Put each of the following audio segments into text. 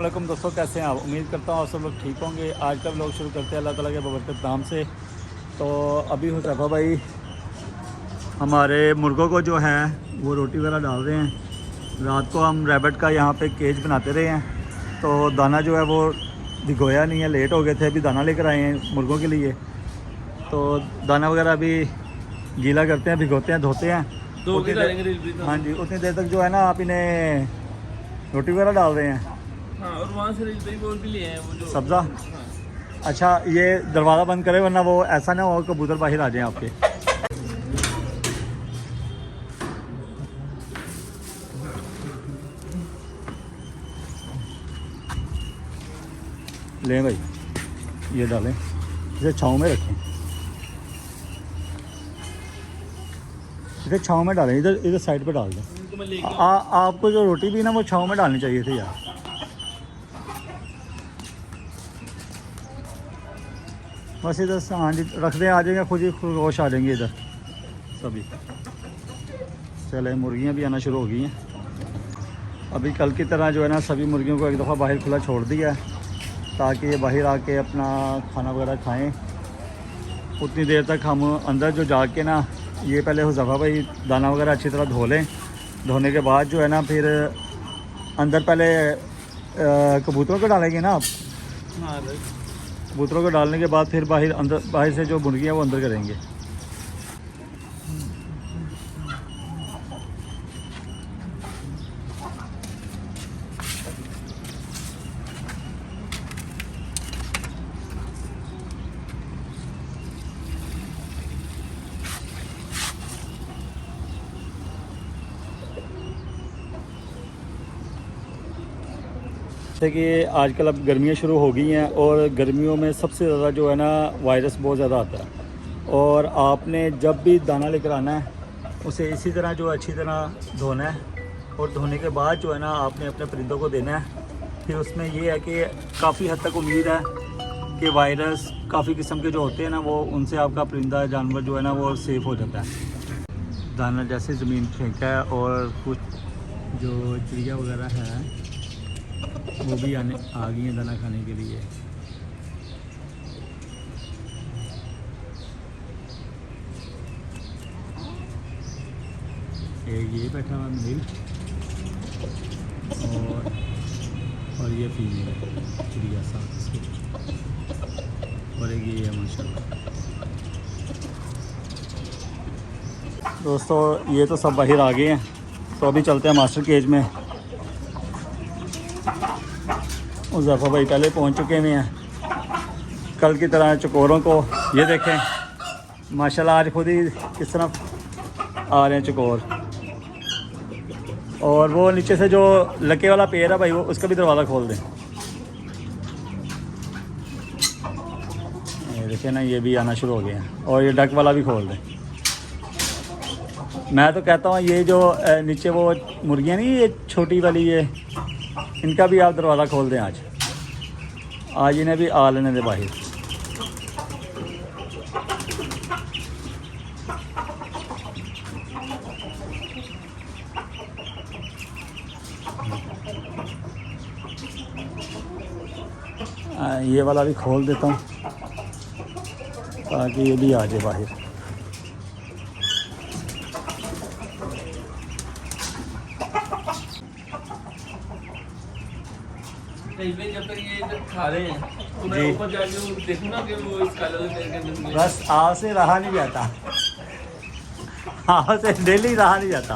वालेकुम दोस्तों, कैसे हैं आप। उम्मीद करता हूँ आप सब लोग ठीक होंगे। आज का व्लॉग शुरू करते हैं अल्लाह ताला के बबरकत नाम से। तो अभी हुज़ैफ़ा भाई हमारे मुर्गों को जो है वो रोटी वगैरह डाल रहे हैं। रात को हम रैबिट का यहाँ पे केज बनाते रहे हैं, तो दाना जो है वो भिगोया नहीं है, लेट हो गए थे। अभी दाना लेकर आए हैं मुर्गों के लिए, तो दाना वगैरह अभी गीला करते हैं, भिगोते हैं, धोते हैं। हाँ जी, उतनी देर तक जो है ना आप इन्हें रोटी वगैरह डाल रहे हैं। हाँ, और वहाँ से बोल भी लिए हैं वो जो सब्ज़ा। हाँ। अच्छा, ये दरवाज़ा बंद करें वरना वो ऐसा ना हो कबूतर बाहर आ जाएं आपके। लें भाई, ये डालें, इसे छाँव में रखें, इसे छाँव में डालें। इधर इधर साइड पे डाल दें। आपको जो रोटी भी ना वो छाँव में डालनी चाहिए थी यार। बस इधर हाँ जी रख दें, आ जाएंगे खुद ही, खरगोश आ जाएंगे इधर सभी। चले, मुर्गियाँ भी आना शुरू हो गई हैं। अभी कल की तरह जो है ना सभी मुर्गियों को एक दफ़ा बाहर खुला छोड़ दिया है, ताकि ये बाहर आके अपना खाना वगैरह खाएं। उतनी देर तक हम अंदर जो जाके ना, ये पहले हुज़ैफ़ा भाई दाना वगैरह अच्छी तरह धो लें। धोने के बाद जो है ना फिर अंदर पहले कबूतरों को डालेंगे ना आप। हाँ, कबूतरों को डालने के बाद फिर बाहर से जो मुर्गियाँ वो अंदर करेंगे। जैसे कि आजकल अब गर्मियाँ शुरू हो गई हैं, और गर्मियों में सबसे ज़्यादा जो है ना वायरस बहुत ज़्यादा आता है। और आपने जब भी दाना लेकर आना है उसे इसी तरह जो अच्छी तरह धोना है, और धोने के बाद जो है ना आपने अपने परिंदों को देना है। फिर उसमें ये है कि काफ़ी हद तक उम्मीद है कि वायरस काफ़ी किस्म के जो होते हैं ना, वो उनसे आपका परिंदा जानवर जो है ना वो सेफ़ हो जाता है। दाना जैसे ज़मीन फेंका है, और कुछ जो चिड़िया वगैरह है वो भी आ गई हैं दाना खाने के लिए। एक ये बैठा हुआ मेल, और ये फीमेल है चिड़िया साथ इसके, और एक ये है माशाल्लाह। दोस्तों ये तो सब बाहर आ गए हैं, तो अभी चलते हैं मास्टर केज में। हुज़ैफ़ा भाई पहले पहुंच चुके हुए हैं। कल की तरह चकोरों को ये देखें माशाल्लाह, आज खुद ही किस तरह आ रहे हैं चकोर। और वो नीचे से जो लके वाला पेड़ है भाई, वो उसका भी दरवाज़ा खोल दें। ये देखें ना, ये भी आना शुरू हो गए हैं, और ये डक वाला भी खोल दें। मैं तो कहता हूँ ये जो नीचे वो मुर्गियाँ नहीं, ये छोटी वाली, ये इनका भी आप दरवाज़ा खोल दें। आज इन्हें भी आ लेने दे बाहर। ये वाला भी खोल देता हूँ ताकि ये भी आ जाए बाहर। जब तक ये खा रहे हैं तो मैं ऊपर जाके देखूँ ना कि वो इस काले के अंदर। बस आप से रहा नहीं जाता, आप से डेली रहा नहीं जाता।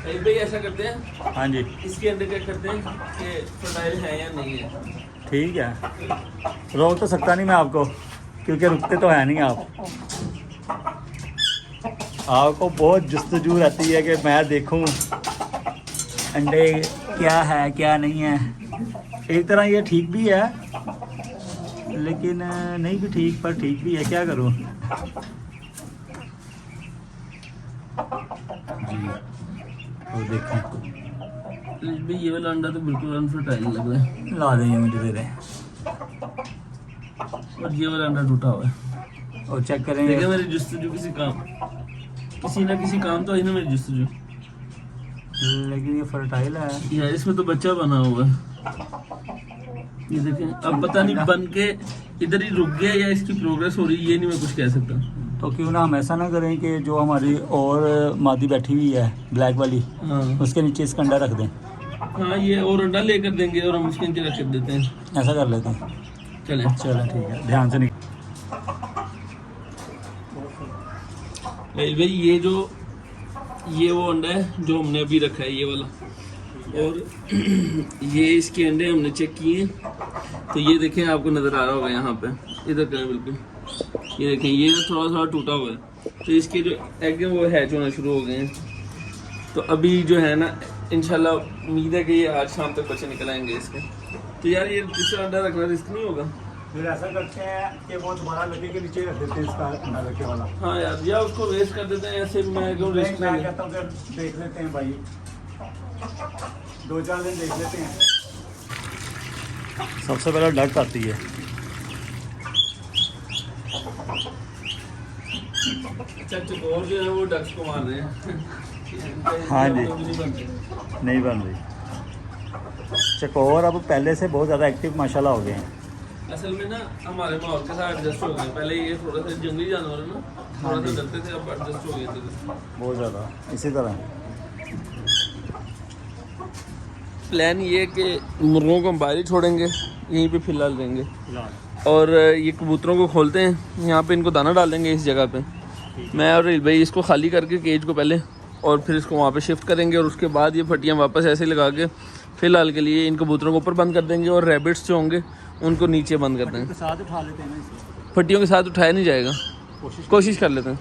भाई ऐसा करते हैं, हाँ जी, इसके अंदर क्या करते हैं कि फर्टाइल है या नहीं है। ठीक है, रोक तो सकता नहीं मैं आपको, क्योंकि रुकते तो है नहीं आप। आपको बहुत जस्तजू रहती है कि मैं देखूं अंडे क्या है क्या नहीं है। एक तरह ये ठीक भी है, लेकिन नहीं भी ठीक, पर ठीक भी है, क्या करूं जी। तो देखें, भाई ये वाला अंडा तो बिल्कुल अनफर्टाइल लग रहा है। ला देंगे मुझे, दे दें। और ये वाला अंडा टूटा हुआ है, और चेक करेंगे। देखिए मेरी जस्तजू किसी ना किसी काम तो आई ना मेरी जस्तजू। लेकिन ये फर्टाइल है। यार इसमें तो बच्चा बना हुआ है, ये देखें। अब पता नहीं बन के इधर ही रुक गया या इसकी प्रोग्रेस हो रही है, ये नहीं मैं कुछ कह सकता। तो क्यों ना हम ऐसा ना करें कि जो हमारी और मादी बैठी हुई है ब्लैक वाली, हाँ उसके नीचे इसका अंडा रख दें। हाँ, ये और अंडा लेकर देंगे और हम उसके नीचे रख देते हैं। ऐसा कर लेते हैं। चलें चलो ठीक है, ध्यान से नहीं। भाई ये वो अंडा है जो हमने अभी रखा है, ये वाला। और ये इसके अंडे हमने चेक किए, तो ये देखें, आपको नज़र आ रहा होगा यहाँ पे, इधर करें बिल्कुल, ये देखें, ये थोड़ा थोड़ा टूटा हुआ है। तो इसके जो एग हैं वो हैच होना शुरू हो गए हैं। तो अभी जो है ना, इंशाल्लाह उम्मीद है कि ये आज शाम तक बच्चे निकल आएंगे इसके। तो यार ये दूसरा अंडा रखना रिस्क नहीं होगा? फिर ऐसा करते हैं कि वो दोबारा लकड़ी के नीचे रख देते हैं इसका अंडा रखे वाला। हाँ यार, या उसको वेस्ट कर देते हैं, ऐसे मैं क्यों रिस्क मैं नहीं। कहता हूँ कि देख लेते हैं भाई, 2-4 दिन देख लेते हैं। सबसे पहले डक आती है। अच्छा, चकोर जो है वो डक्स को मार रहे हैं। हाँ जी। तो नहीं बनते। नहीं बन रही। चकोर अब पहले से बहुत ज़्यादा एक्टिव माशाल्लाह हो गए हैं। असल में ना हमारे माहौल के साथ एडजस्ट हो गए। पहले ये थोड़ा सा जंगली जानवर है ना, थोड़ा सा डरते थे, अब एडजस्ट हो गए थे बहुत ज़्यादा। इसी तरह प्लान ये है कि मुर्गों को हम बाहर ही छोड़ेंगे, यहीं पे फिलहाल रहेंगे, और ये कबूतरों को खोलते हैं, यहाँ पे इनको दाना डाल देंगे इस जगह पे। मैं और भाई इसको खाली करके केज को पहले, और फिर इसको वहाँ पे शिफ्ट करेंगे, और उसके बाद ये फटियाँ वापस ऐसे लगा के फ़िलहाल के लिए इन कबूतरों को ऊपर बंद कर देंगे, और रैबिट्स जो होंगे उनको नीचे बंद कर देंगे। साथ उठा लेते हैं ना इसे। फटियों के साथ उठाया नहीं जाएगा, कोशिश कर लेते हैं।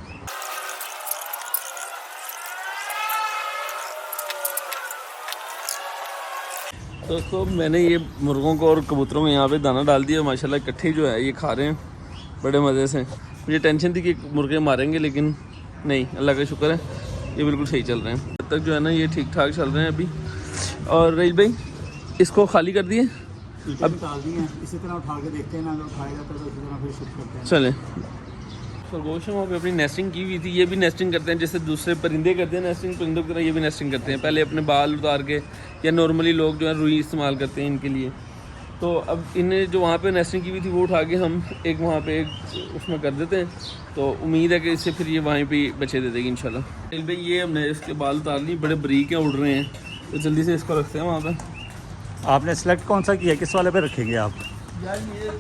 दोस्तों मैंने ये मुर्गों को और कबूतरों को यहाँ पे दाना डाल दिया, माशाल्लाह इकट्ठे जो है ये खा रहे हैं बड़े मज़े से। मुझे टेंशन थी कि मुर्गे मारेंगे, लेकिन नहीं, अल्लाह का शुक्र है ये बिल्कुल सही चल रहे हैं। अब तक जो है ना ये ठीक ठाक चल रहे हैं अभी। और रहील भाई इसको खाली कर दिए, अब डाल दिए हैं, इसी तरह उठा के देखते हैं ना, अगर उठाया जाता है तो इसी तरह फिर शिफ्ट करते हैं। चलें। खरगोश वहाँ पे अपनी नेस्टिंग की हुई थी, ये भी नेस्टिंग करते हैं जैसे दूसरे परिंदे करते हैं नेस्टिंग, परिंदों की तरह ये भी नेस्टिंग करते हैं। पहले अपने बाल उतार के, या नॉर्मली लोग जो है रुई इस्तेमाल करते हैं इनके लिए। तो अब इन्हें जो वहाँ पे नेस्टिंग की हुई थी वो उठा के हम एक वहाँ पे एक उसमें कर देते हैं। तो उम्मीद है कि इससे फिर ये वहीं पे बच्चे दे देगी इंशाल्लाह। भाई ये हमने इसके बाल उतार लिए, बड़े बरीक हैं, उड़ रहे हैं, तो जल्दी से इसको रखते हैं वहाँ पर। आपने सेलेक्ट कौन सा किया, किस वाले पे रखेंगे आप? यार ये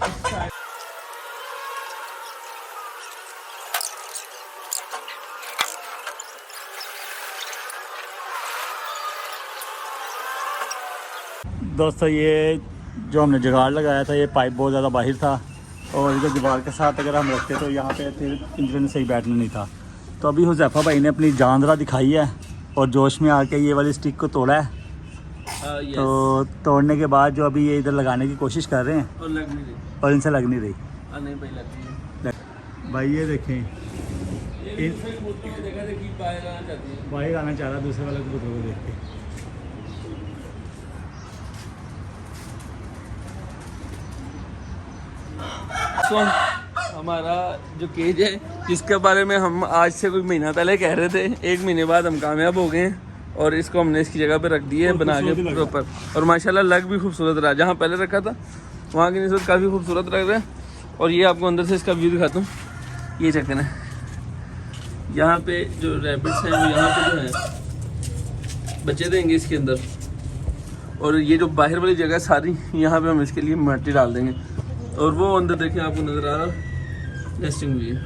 दोस्तों ये जो हमने जुगाड़ लगाया था, ये पाइप बहुत ज़्यादा बाहर था, और इधर दीवार के साथ अगर हम रखते तो यहाँ पे फिर इंजन सही बैठना नहीं था। तो अभी हुज़ैफा भाई ने अपनी जान ज़रा दिखाई है, और जोश में आके ये वाली स्टिक को तोड़ा है। yes। तो तोड़ने के बाद जो अभी ये इधर लगाने की कोशिश कर रहे हैं, और लग नहीं रही। और इनसे लग नहीं रही। नहीं भाई लग रही है। भाई ये देखें, ये दूसरे कबूतरों को देखा देखी बाहर आना चाहती है। बाहर आना चाह रहा दूसरे वाले कबूतर को देख के। तो हमारा जो केज है, जिसके बारे में हम आज से कोई महीना पहले कह रहे थे, 1 महीने बाद हम कामयाब हो गए हैं, और इसको हमने इसकी जगह पे रख दिए है बना के प्रॉपर। और माशाल्लाह लग भी खूबसूरत रहा, जहाँ पहले रखा था वहाँ की निस्बत काफ़ी खूबसूरत लग रहा है। और ये आपको अंदर से इसका व्यू दिखाता हूँ, ये चक्कर है, यहाँ पे जो रैबिट्स हैं वो यहाँ पे जो है बच्चे देंगे इसके अंदर, और ये जो बाहर वाली जगह सारी यहाँ पे हम इसके लिए मिट्टी डाल देंगे। और वो अंदर देखिए आपको नज़र आ रहा नेस्टिंग हुई है।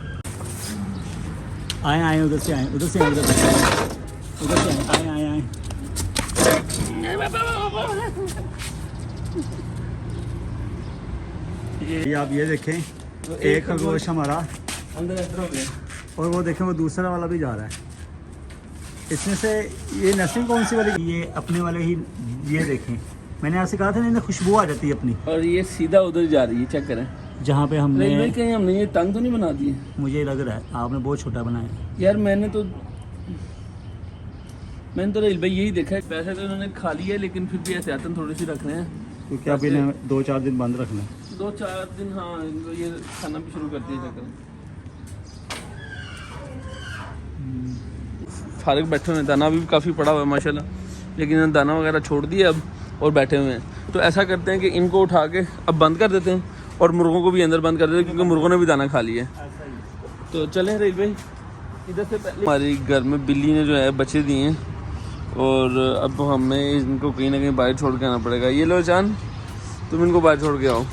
आए उधर से आए, उधर से आए, उधर से आए। ये आप ये देखें, तो एक खरगोश हमारा अंदर एंटर हो गया, और वो देखें वो दूसरा वाला भी जा रहा है। इसमें से ये नस्लिंग कौन सी वाली, ये अपने वाले ही, ये देखें मैंने आपसे कहा था ना, इन्हें खुशबू आ जाती है अपनी। और ये सीधा उधर जा रही है, चेक करें जहाँ पे हमने, कहीं हमने ये तंग तो नहीं बना दी है? मुझे लग रहा है आपने बहुत छोटा बनाया। यार मैंने तो रेल भाई यही देखा है, पैसे तो इन्होंने खा लिया है, लेकिन फिर भी एहतियातन थोड़ी सी रख रहे हैं, क्योंकि अब इन्हें 2-4 दिन बंद रखना है। 2-4 दिन। हाँ इनको ये खाना भी शुरू करती है चक्कर। फारिग बैठे हुए, दाना भी काफ़ी पड़ा हुआ है माशाल्लाह। लेकिन इन्होंने दाना वगैरह छोड़ दिया अब और बैठे हुए हैं। तो ऐसा करते हैं कि इनको उठा के अब बंद कर देते हैं और मुर्गों को भी अंदर बंद कर देते हैं, क्योंकि मुर्गों ने भी दाना खा लिया है। तो चलें रहील भाई, इधर से पहले हमारी घर में बिल्ली ने जो है बच्चे दिए हैं और अब हमें इनको कहीं ना कहीं बाहर छोड़ के आना पड़ेगा। ये लो चांद, तुम इनको बाहर छोड़ के आओ।